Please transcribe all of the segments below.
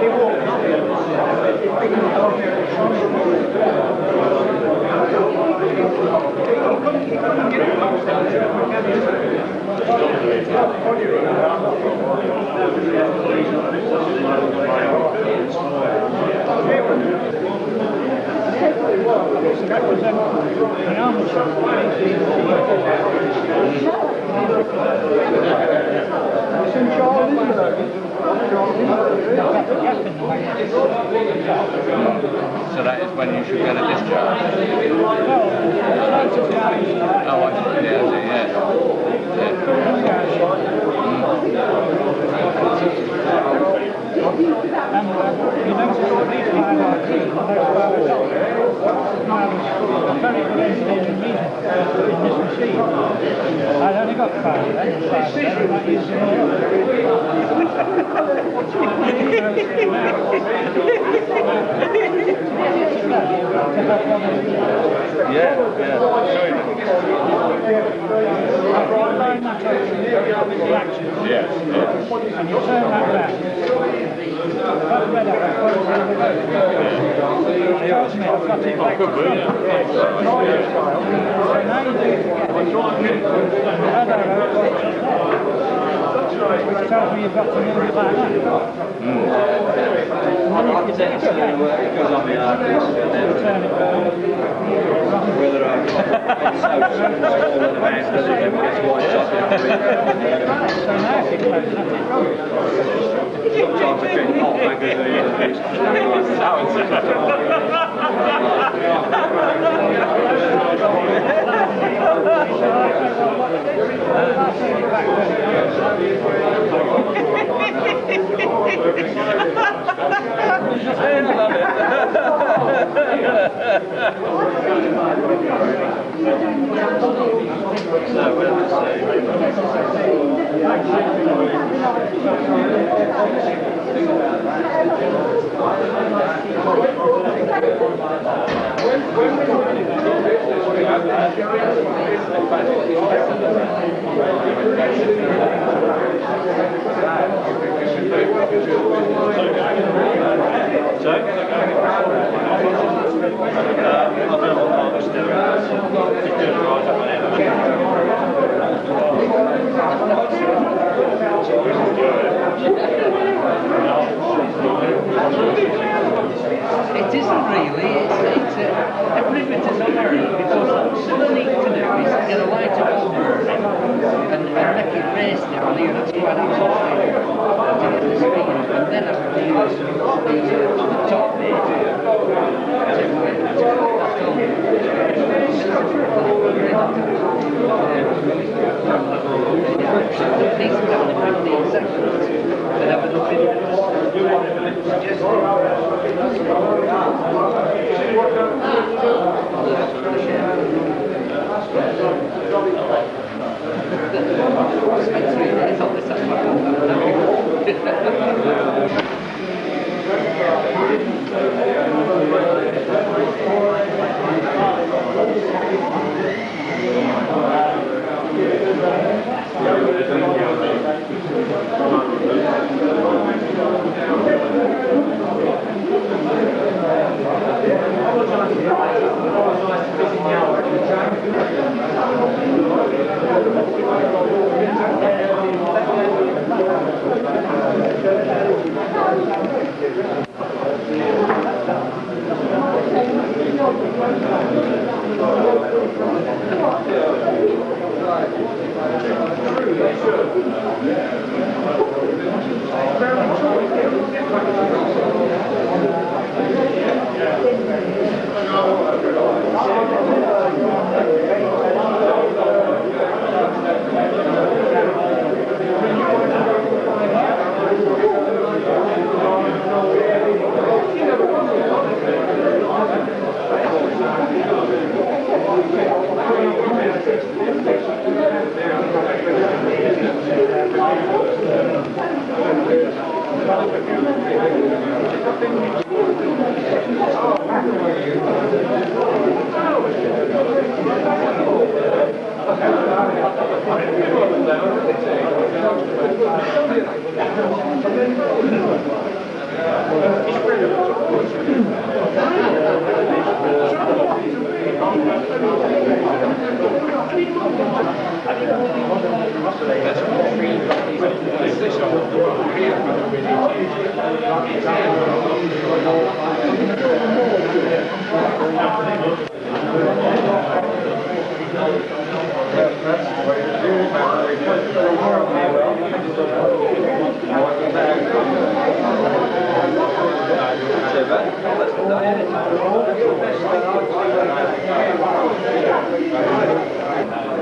They walk represent the amateur. So that is when you should get a discharge? Oh, I see, yeah. And you notice that these highlights and those by the top, a very good engineering meeting in this machine. I'd only got 5 then, and I might use them all up. Yeah. Line that up the axis, and you turn that round. That red arrow goes around the road. It tells me I've got it back to front. So now you do it again. And the red arrow goes up there, which tells me you've got to move it like that. And then if you do it again, you turn it round. Whether I'm so small the man does it ever gets white chocolate. So now if you close that, it's wrong. Sometimes I get hot magazines. I love It isn't really, every bit is ordinary, because all you need to do is get a light up burning and make it race down here, that's quite important to get the speed, and then I would use the top bit it takes about 15 seconds to have enough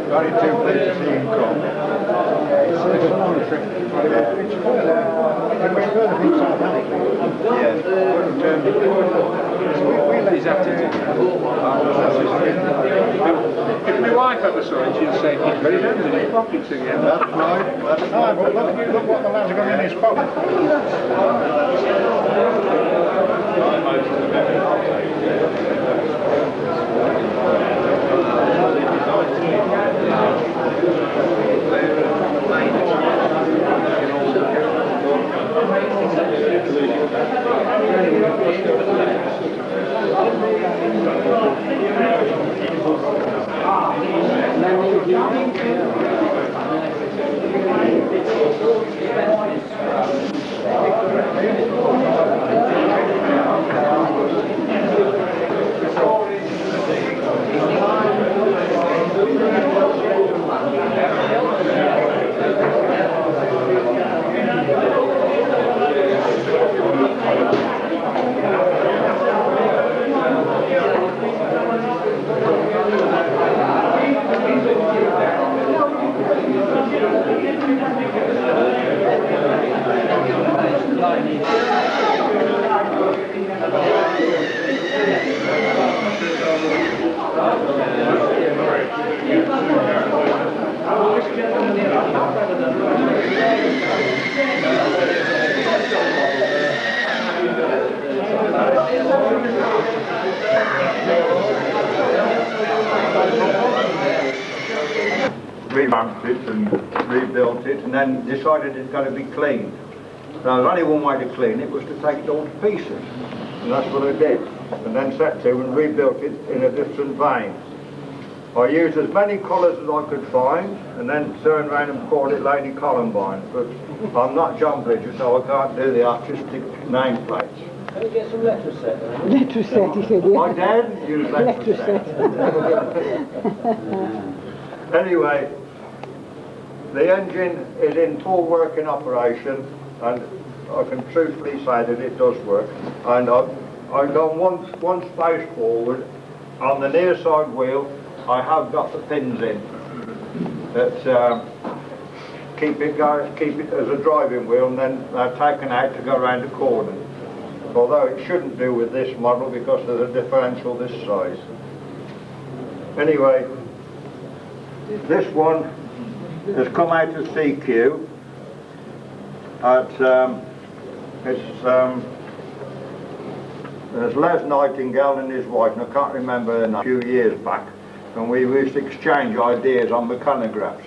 Very too pleased to see him come. It's a long trip. It's further. It was further from Southampton. Yes. We let his attitude. If my wife ever saw it, she'd say, he's very handy in his pockets again. That's right. That's right. But look what the lad's got in his pocket. Revamped it and rebuilt it and then decided it's got to be cleaned. Now there's only one way to clean it, was to take it all to pieces. And that's what I did. And then set to and rebuilt it in a different vein. I used as many colours as I could find and then turned around and called it Lady Columbine. But I'm not John Bridger, so I can't do the artistic nameplates. Can we get some letter set then? Letter set, he said, yeah. My dad used letter set. Anyway, the engine is in full working operation and I can truthfully say that it does work. And I've gone one space forward. On the near side wheel I have got the pins in that keep it as a driving wheel, and then they're taken out to go around the corner. Although it shouldn't do with this model because there's a differential this size. Anyway, this one has come out of CQ at there's Les Nightingale and his wife, and I can't remember her name, a few years back, and we used to exchange ideas on mechanographs.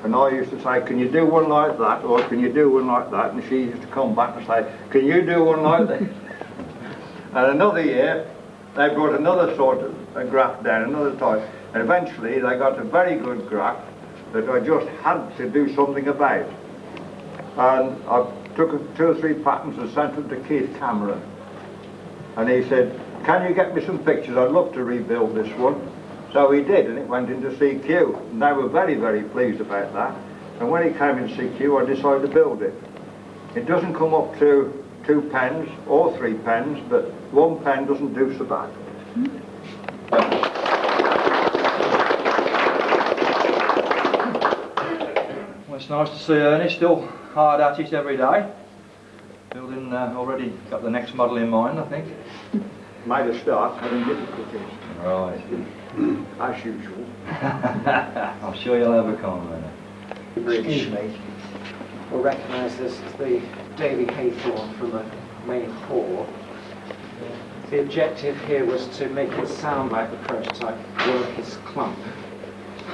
And I used to say, can you do one like that, or can you do one like that? And she used to come back and say, can you do one like this? And another year, they brought another sort of a graph down, another type, and eventually they got a very good graph that I just had to do something about. And I took 2 or 3 patterns and sent them to Keith Cameron. And he said, can you get me some pictures? I'd love to rebuild this one. So he did, and it went into CQ. And they were very, very pleased about that. And when it came in CQ, I decided to build it. It doesn't come up to 2 pens or 3 pens, but 1 pen doesn't do so bad. Well, it's nice to see Ernie still hard at it every day. Building, already got the next model in mind, I think. Made a start, having difficulties. Right. As usual. I'm sure you'll overcome them. Excuse me. We'll recognise this as the Davy Haythorne from the main core. The objective here was to make it sound like the prototype Workers Clump.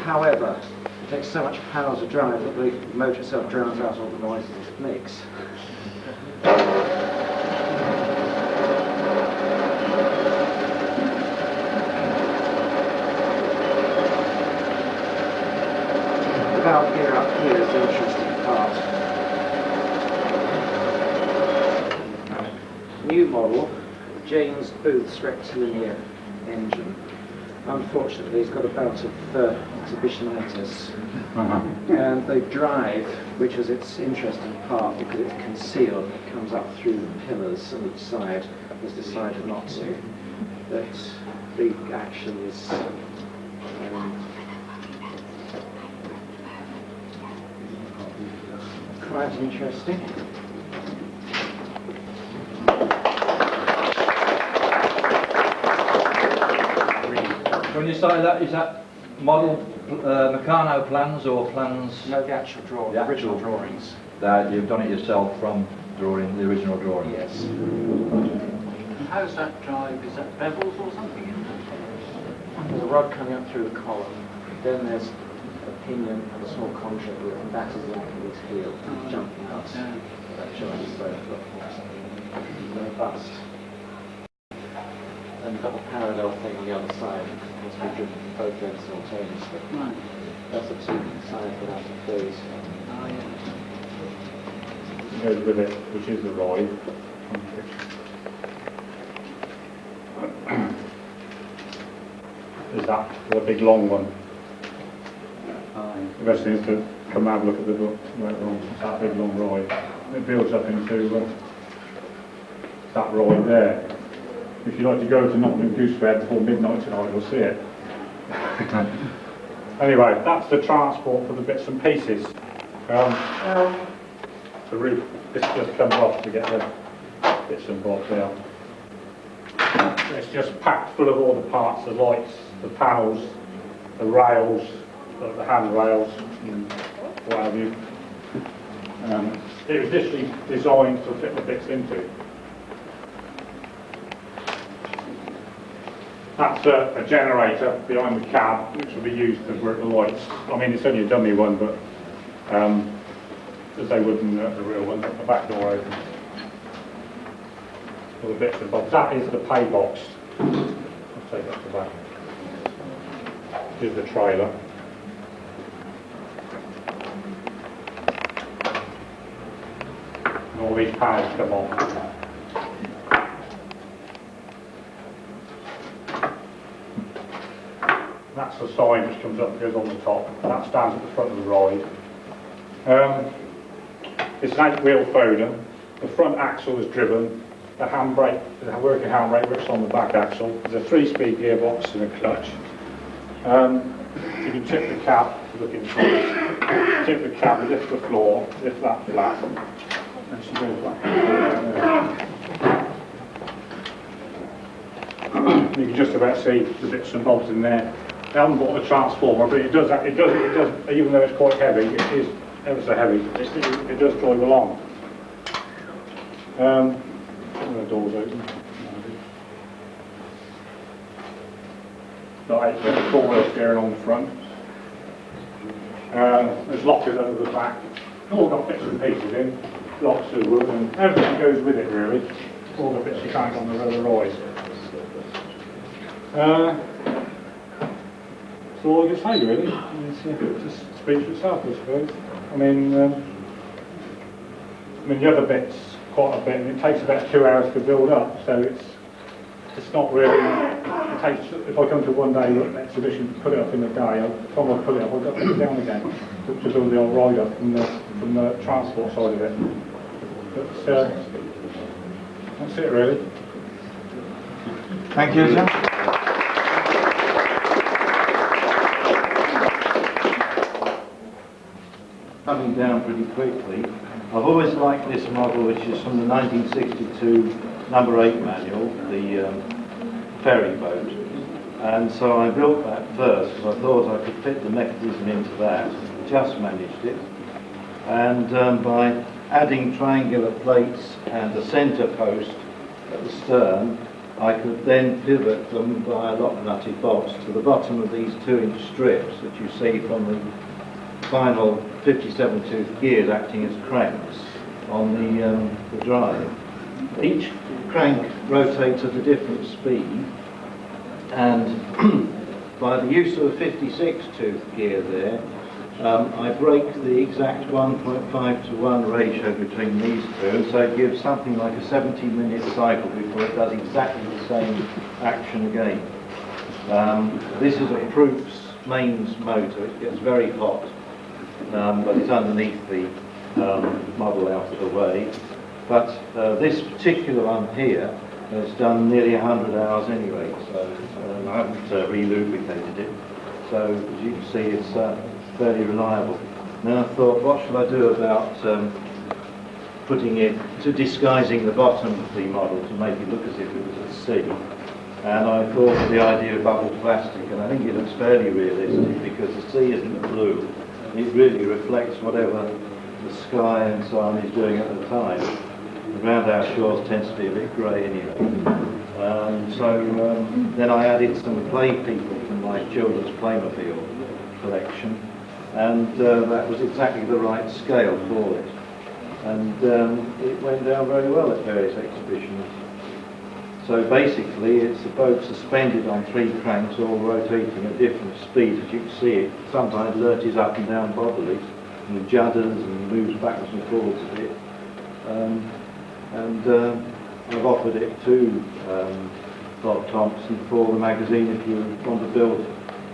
However, it takes so much power to drive that the motor itself drowns out all the noises it makes. The valve gear up here is the interesting part. New model, James Booth's rectilinear engine. unfortunately, he's got a bout of exhibitionitis. And the drive, which is its interesting part because it's concealed, it comes up through the pillars on each side, has decided not to. That the action is quite interesting. When you say that, is that model Meccano plans or plans No, the actual drawing, The original actual- drawings. that you've done it yourself from drawing the original drawing? Yes. How's that drive? Is that bevels or something in there? There's a rod coming up through the column. Then there's a pinion and a small contract with it, and that is linking his heel, jumping out. That showing his both robust. And you've got the parallel thing on the other side. It must be driven from both ends simultaneously. Right. That's the two sides without the thirds. Oh, yeah. Goes with it, which is the ride. Is that the big long one? The best thing is to come and have a look at the book later on. It's that big long ride. It builds up into that ride there. If you like to go to Nottingham Goose Fair before midnight tonight, you'll see it. Anyway, that's the transport for the bits and pieces. The roof, this just comes off to get the bits and bobs out. It's just packed full of all the parts, the lights, the panels, the rails, the handrails, and what have you. It was literally designed to fit the bits into. That's a generator behind the cab, which will be used to work the lights. I mean, it's only a dummy one, but as they would in the real one, the back door open. All the bits and bobs. That is the pay box. I'll take that to the back. Here's the trailer. And all these panels come on. That's the sign which comes up and goes on the top. That stands at the front of the ride. It's an 8-wheel Foden. The front axle is driven. The handbrake, the working handbrake works on the back axle. There's a 3-speed gearbox and a clutch. You can tip the cab to look inside. Tip the cab, lift the floor, lift that flat, and she goes back. You can just about see the bits and bobs in there. They haven't bought a transformer, but it does, even though it's quite heavy, it is ever so heavy, it does drive along. The door's open. Got 4-wheel steering on the front. There's lockers over the back. All got bits and pieces in, lots of wood, and everything goes with it really. All the bits you find on the other ride. That's all I can say really. It just speaks for itself, I suppose. I mean the other bits quite a bit, and it takes about 2 hours to build up, so it's not really. It takes. If I come to one day exhibition, put it up in the day. By the time I put it up, I've got to put it down again to build the old ride up from the transport side of it. But that's it really. Thank you, sir. Coming down pretty quickly. I've always liked this model, which is from the 1962 number 8 manual, the ferry boat. And so I built that first because I thought I could fit the mechanism into that. Just managed it. And by adding triangular plates and a centre post at the stern, I could then pivot them by a lock nutted bolts to the bottom of these 2-inch strips that you see from the final 57-tooth gears acting as cranks on the drive. Each crank rotates at a different speed, and by the use of a 56-tooth gear there, I break the exact 1.5 to 1 ratio between these two, and so it gives something like a 70-minute cycle before it does exactly the same action again. This is a Proof's mains motor. It gets very hot, but it's underneath the model out of the way. But this particular one here has done nearly 100 hours anyway, so I haven't re-lubricated it. So as you can see, it's fairly reliable. And then I thought, what shall I do about disguising the bottom of the model to make it look as if it was at sea? And I thought of the idea of bubble plastic, and I think it looks fairly realistic because the sea isn't blue. It really reflects whatever the sky and so on is doing at the time. Around our shores tends to be a bit grey anyway. Then I added some clay people from my children's Playmobil collection, and that was exactly the right scale for it. And it went down very well at various exhibitions. So basically it's a boat suspended on 3 cranks all rotating at different speeds. As you can see, it sometimes lurches up and down bodily and judders and moves backwards and forwards a bit. I've offered it to Bob Thompson for the magazine if you want to build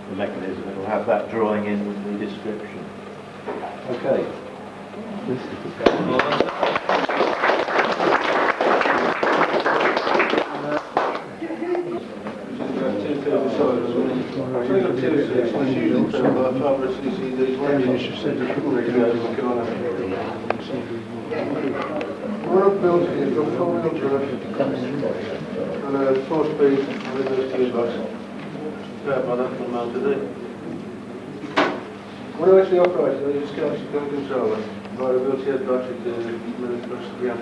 the mechanism. It will have that drawing in with the description. Okay. What I've built here is a 4-wheel drive and a 4-speed reverse gearbox. Powered by that little motor there. When I actually operate it, I use a Scottish gun controller via a built-in battery to move across the gap.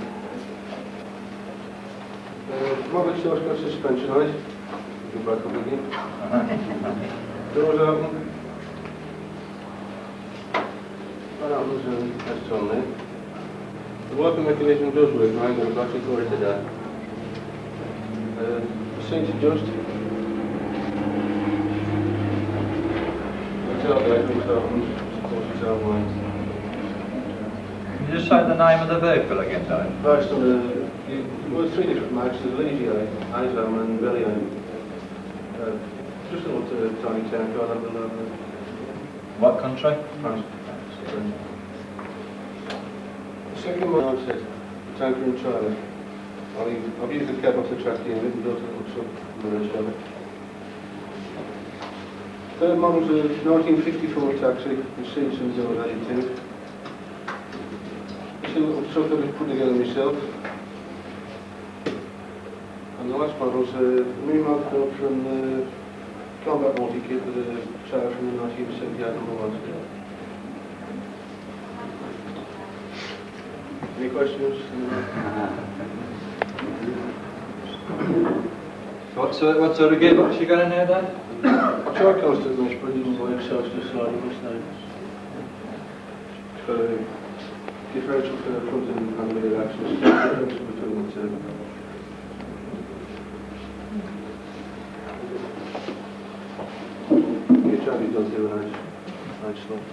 Mobile source got suspension on it. Go back up again. Doors open. That opens that's on there. The working mechanism does work, and I ain't got a battery for it today. The seats adjust. The tailgate looks opens, supports its own way. Can you just say the name of the vehicle again, Dave? Based on well, 3 different makes, there's Legier, Azam and Bellion. Just a little tiny town car that will What country? France. The second one I said, the tanker and trailer. I've used the cab off the track unit and built a little sub-marine of it. Third model's a 1954 taxi with seats and doors added to it. It's a little truck that I've put together myself. And the last model's a new mod built from the combat multi-kit with a trailer from the 1978 number 1. Any questions? What sort of gearbox you got in there, Dave? I tried constant mesh, but it didn't work, so it's just sliding mistakes. It's got a differential for the front and rear axles, differential between the two. You try to don't do an edge slot.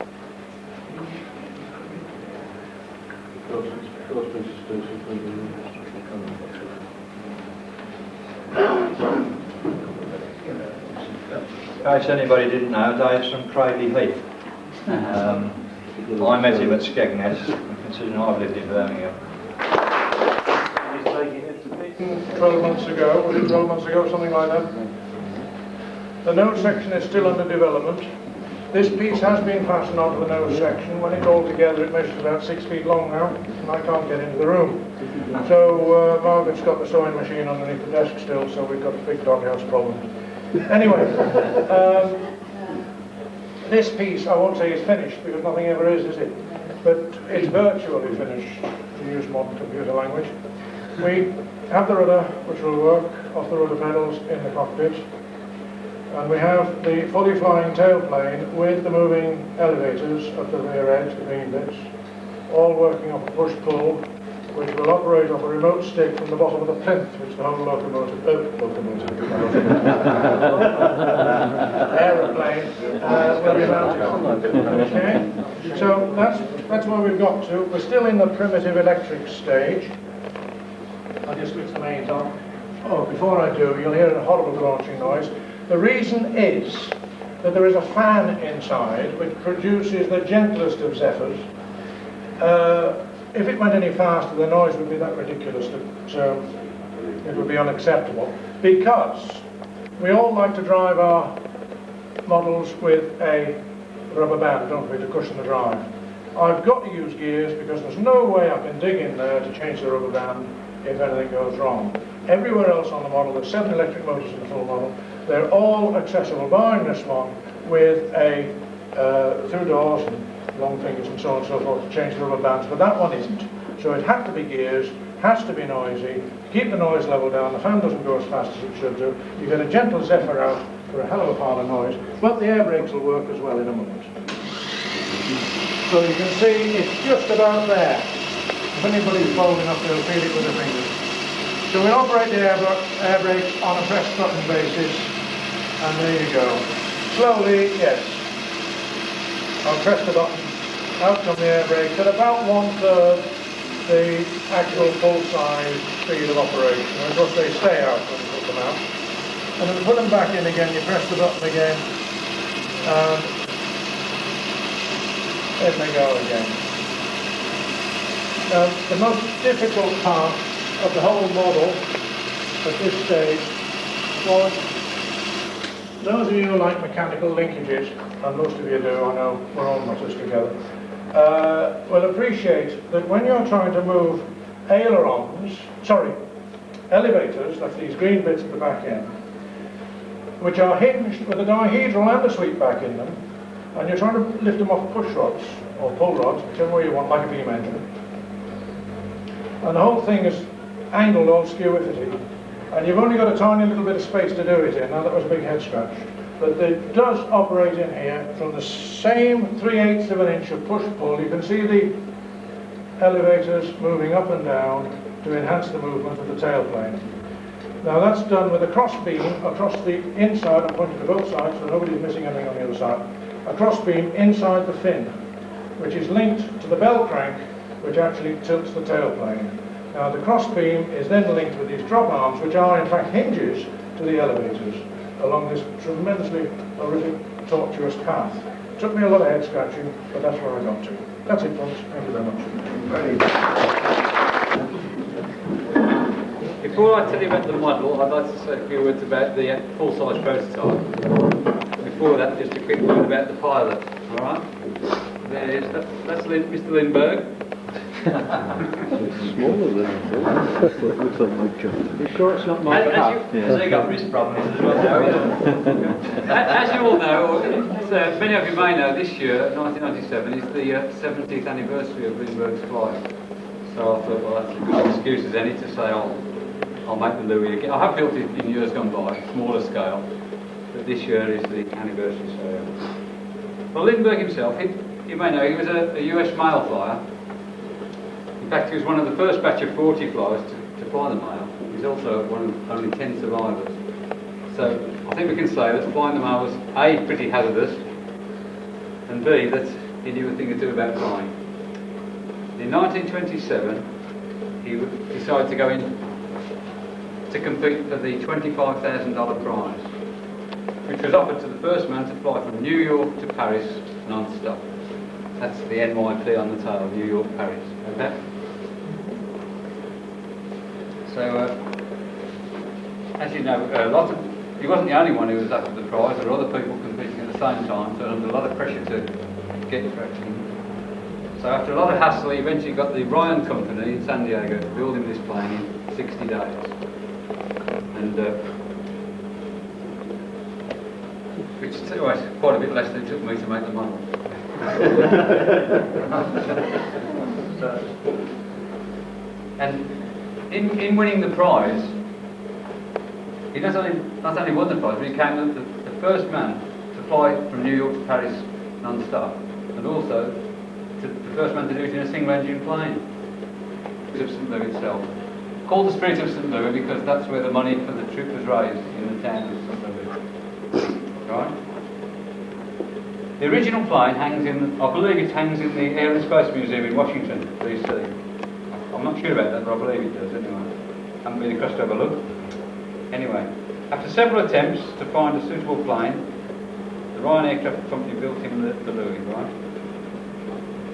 Cross-bench suspension for the In case anybody didn't know, Dave's from Cradley Heath. I met him at Skegness, considering I've lived in Birmingham. 12 months ago, was it 12 months ago, something like that? The nose section is still under development. This piece has been fastened onto the nose section. When it's all together, it measures about 6 feet long now, and I can't get into the room. So Margaret's got the sewing machine underneath the desk still, so we've got the big doghouse problem. Anyway, this piece I won't say is finished because nothing ever is it? But it's virtually finished, to use modern computer language. We have the rudder, which will work off the rudder pedals in the cockpit. And we have the fully flying tailplane with the moving elevators at the rear edge, the green bits, all working off a push-pull, which will operate off a remote stick from the bottom of the plinth, which the whole aeroplane will be mounted on. Okay? So that's where we've got to. We're still in the primitive electric stage. I'll just switch the mains on. Oh, before I do, you'll hear a horrible launching noise. The reason is that there is a fan inside which produces the gentlest of zephyrs. If it went any faster, the noise would be that ridiculous that it would be unacceptable, because we all like to drive our models with a rubber band, don't we, to cushion the drive. I've got to use gears because there's no way I can dig in there to change the rubber band if anything goes wrong. Everywhere else on the model, there's 7 electric motors in the full model, they're all accessible, barring this one, with a 2 doors and long fingers and so on and so forth to change the rubber bands, but that one isn't. So it had to be gears, has to be noisy, keep the noise level down, the fan doesn't go as fast as it should do, you get a gentle zephyr out for a hell of a pile of noise, but the air brakes will work as well in a moment. So you can see it's just about there. If anybody's bold enough, they'll feel it with their fingers. So we'll operate the air brakes on a press button basis, and there you go. Slowly, yes. I'll press the button, out come the air brakes at about 1/3 the actual full-size speed of operation. And of course they stay out when you put them out. And then to put them back in again, you press the button again, and there they go again. Now, the most difficult part of the whole model at this stage was, those of you who like mechanical linkages, and most of you do, I know we're all nutters together, will appreciate that when you're trying to move elevators, that's these green bits at the back end, which are hinged with a dihedral and a sweep back in them, and you're trying to lift them off push rods, or pull rods, whichever way you want, like a beam engine. And the whole thing is angled all skew-iffity, and you've only got a tiny little bit of space to do it in. Now that was a big head scratch. But it does operate in here from the same 3/8 of an inch of push-pull. You can see the elevators moving up and down to enhance the movement of the tailplane. Now that's done with a cross beam across the inside, I'm pointing to both sides so nobody's missing anything on the other side, a cross beam inside the fin, which is linked to the bell crank, which actually tilts the tailplane. Now the cross beam is then linked with these drop arms, which are in fact hinges to the elevators along this tremendously horrific, tortuous path. It took me a lot of head scratching, but that's where I got to. That's it, folks. Thank you very much. Before I tell you about the model, I'd like to say a few words about the full-size prototype. Before that, just a quick word about the pilot. All right? That's Mr. Lindbergh. Smaller than I thought. Looks like my job. You sure it's not my So you got wrist problems as well. As you all know, many of you may know, this year, 1997, is the 70th anniversary of Lindbergh's flight. So I thought, well, that's a good excuse as any to say, I'll make the Louis again. I have built it in years gone by, smaller scale, but this year is the anniversary. So, well, Lindbergh himself, you may know, he was a US mail flyer. In fact, he was one of the first batch of 40 flyers to fly the mail. He's also one of only 10 survivors. So I think we can say that flying the mail was A, pretty hazardous, and B, that he knew a thing or two about flying. In 1927, he decided to go in to compete for the $25,000 prize, which was offered to the first man to fly from New York to Paris non-stop. That's the NYP on the tail, New York, Paris. Okay? So, as you know, he wasn't the only one who was after the prize. There were other people competing at the same time, so there was a lot of pressure to get traction. So after a lot of hassle, he eventually got the Ryan Company in San Diego to build him this plane in 60 days. And which was quite a bit less than it took me to make the model. And in winning the prize, he not only won the prize, but he became the first man to fly from New York to Paris non-stop, and also the first man to do it in a single-engine plane. Of St. Louis itself, called the Spirit of St. Louis because that's where the money for the trip was raised, in the town of St. Louis. Right? The original plane hangs in, I believe it hangs in the Air and Space Museum in Washington, DC. I'm not sure about that, but I believe it does anyway. Haven't been across to have a look. Anyway, After several attempts to find a suitable plane, the Ryan Aircraft Company built him the Louis, right?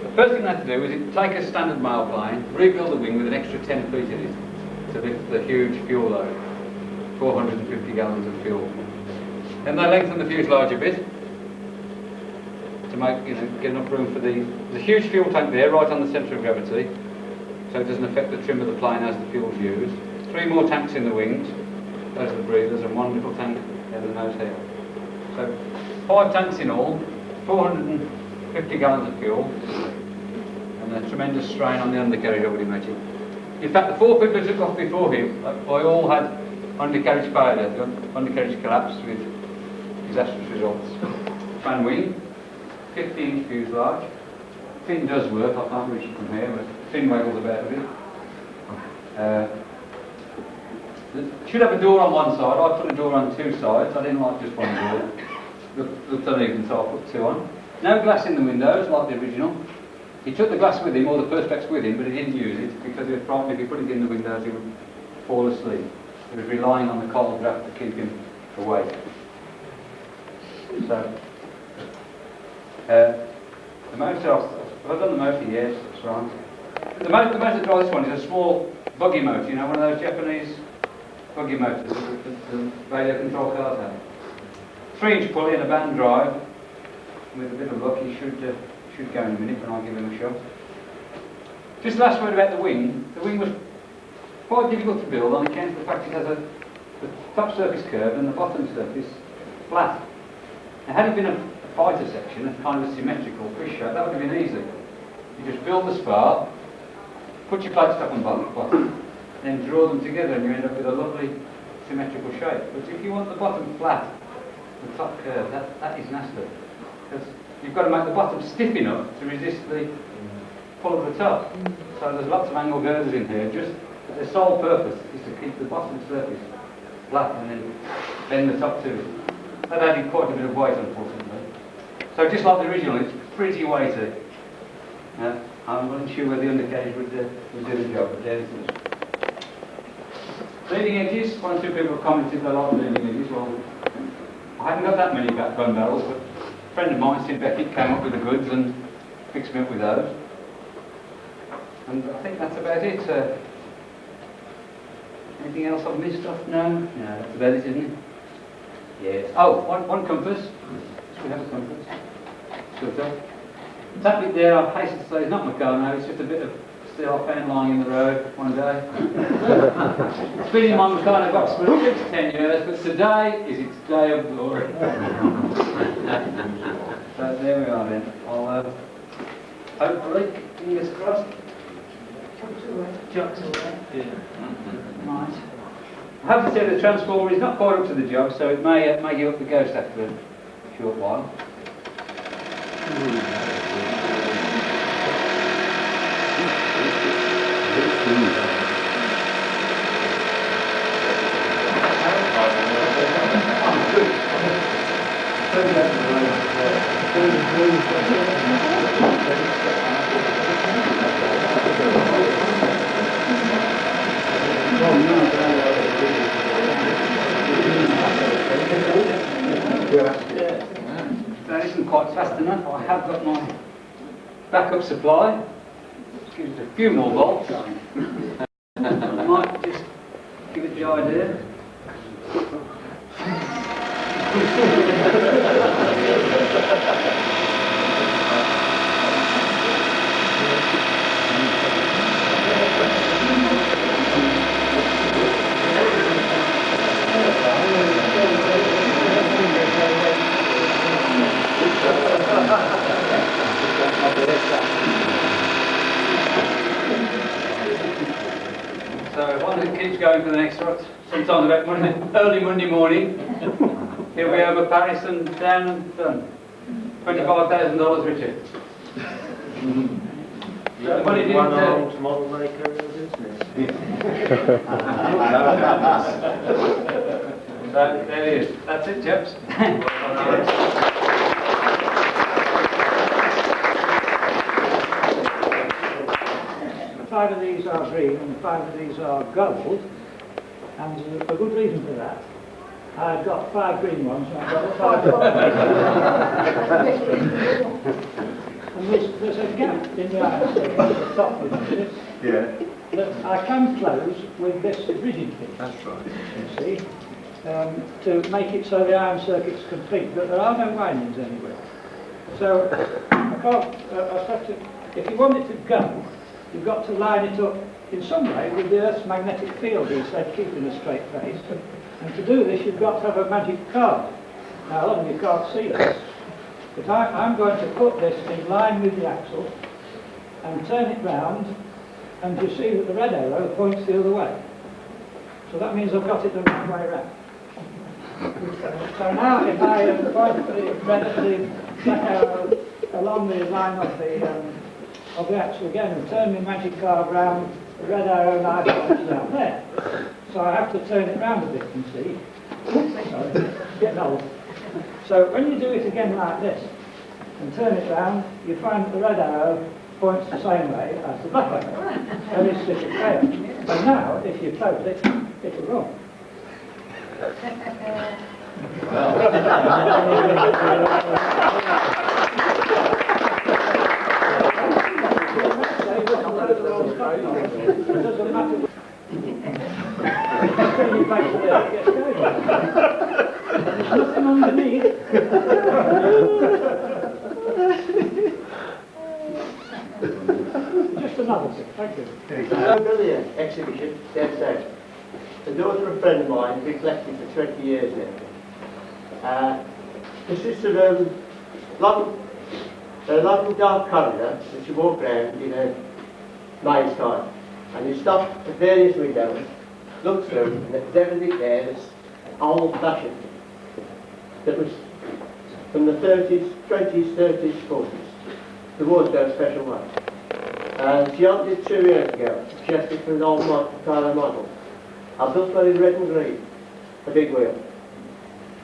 The first thing they had to do was take a standard mail plane, rebuild the wing with an extra 10 feet in it to lift the huge fuel load, 450 gallons of fuel. Then they lengthened the fuselage a bit to make, get enough room for the huge fuel tank there, right on the centre of gravity, so it doesn't affect the trim of the plane as the fuel's used. 3 more tanks in the wings, those are the breathers, and 1 little tank at the nose here. So 5 tanks in all, 450 gallons of fuel, and a tremendous strain on the undercarriage, I would imagine. In fact, the 4 people who took off before him, they all had undercarriage failure. The undercarriage collapsed with disastrous results. Fan wing, 15-inch fuselage. Fin does work, I can't reach it from here, but fin waggles about a bit. Should have a door on one side. I put a door on 2 sides. I didn't like just one door. Looked uneven, so I put 2 on. No glass in the windows, like the original. He took the glass with him, or the perspex with him, but he didn't use it because he was frightened if he put it in the windows he would fall asleep. He was relying on the cold draft to keep him awake. So, the motor, I've done the motor, yes, that's right. The motor that drives this one is a small buggy motor, you know, one of those Japanese buggy motors that the radio control cars have. 3-inch pulley and a band drive. With a bit of luck, he should go in a minute when I give him a shot. Just the last word about the wing. The wing was quite difficult to build on account of the fact it has the top surface curved and the bottom surface flat. Now, had it been a fighter section, a kind of a symmetrical fish shape, that would have been easy. You just build the spar, put your plate top and bottom, then draw them together and you end up with a lovely symmetrical shape. But if you want the bottom flat, the top curved, that is nasty. Because you've got to make the bottom stiff enough to resist the pull of the top. So there's lots of angle girders in here. Just their sole purpose is to keep the bottom surface flat and then bend the top to it. That added quite a bit of weight, unfortunately. So just like the original, it's pretty weighty. I'm not sure whether the undercarriage would do the job, but there it is. Leading edges, 1 or 2 people have commented they like leading edges. Well, I haven't got that many gun barrels, but a friend of mine, Sid Beckett, came up with the goods and fixed me up with those. And I think that's about it. Anything else I've missed off? No? No, that's about it, isn't it? Yes. Oh, one compass. We have a compass. Sort of. That bit there, I hasten to say, is not Meccano, it's just a bit of steel I found lying in the road one day. It's been in my Meccano box for 10 years, but today is its day of glory. So there we are then. I'll hopefully, fingers crossed. Job's away. Yeah. Right. I have to say the transformer is not quite up to the job, so it may give up the ghost after a short while. That isn't quite fast enough. I have got my backup supply. Just gives it a few more volts. I might just give it the idea. So once it keeps going for the next rut, sometime about early Monday morning, here we over Paris and down and done. $25,000, Richard. So when it didn't, One-armed model maker in business. So there it is. That's it, chaps. 5 of these are green and 5 of these are gold, and there's a good reason for that. I've got 5 green ones and I've got 5 and there's a gap in the iron circuit at the top of this. Yeah. That I can close with this rigid pin. That's right. You see, to make it so the iron circuit's complete, but there are no windings anywhere. So, I have to, if you want it to go, you've got to line it up in some way with the Earth's magnetic field instead of keeping a straight face. And to do this, you've got to have a magic card. Now, a lot of you can't see this, but I'm going to put this in line with the axle and turn it round, and you see that the red arrow points the other way. So that means I've got it the right way around. So now if I point the black arrow along the line of the axle again and turn my magic card round, the red arrow now points down there. So I have to turn it round a bit, you see. Sorry, getting old. So when you do it again like this and turn it round, you find that the red arrow points the same way as the black arrow. Very stiff and fail. And now, if you close it, it'll run. It doesn't matter. There's nothing underneath. Just another thing, thank you. Brilliant exhibition downstairs. The daughter of a friend of mine, been collecting for 20 years now. Consists of long dark corridor that you walk around in a maze time. And you stop at various windows, look through, and there's everything there that's old-fashioned. That was from the 30s, 20s, 30s, 40s. The wardrobe special one. And she opened it 2 years ago. She asked me for an old Meccano model. I built one in red and green, a big wheel.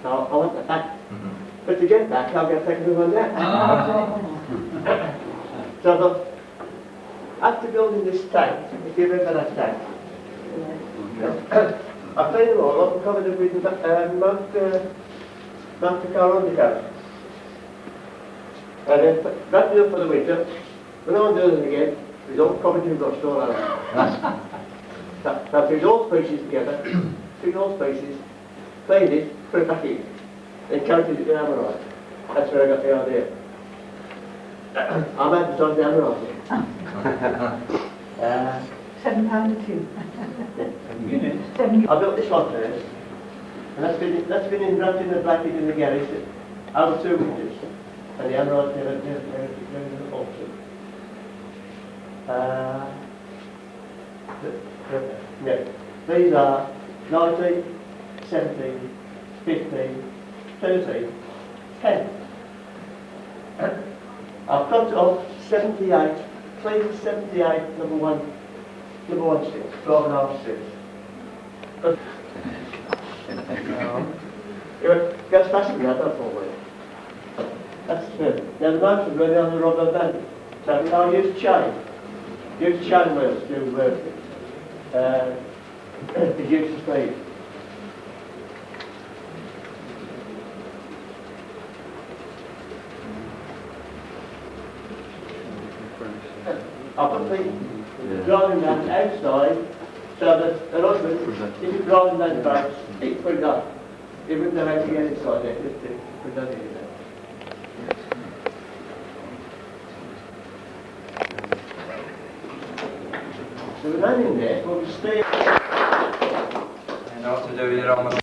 Now I want that back. But to get back, I've got to take a new one there. So I thought, after building this tank, if you remember that tank, I cleaned them all up and covered them with Mount Meccano undercoat. And then wrapped it up for the winter. When I undo them again, it's all covered in rust all over. So I put all species together, cleaned it, put it back in, then coated it with ammonite. That's where I got the idea. I'm advertising the ammonite. £7 a tube. I built this one first, and that's been wrapped in the blanket in the garage over 2 winters, and the ammonite never altered. Yeah. These are 19, 17, 15, 13, 10. I've cut off 78, clean 78, number one sticks, 12.5 sticks. It goes faster than that, that's all right. That's good. Now the knives are running on the rubber band. So I'll use chain. Use chain wheels to reduce the speed. I'll put the driving lamp outside so that the husband, if you're driving down the brakes, he can put it on. He wouldn't know how to get inside there, just to put that in there. So the man in there will stay. You know what to do with your arm.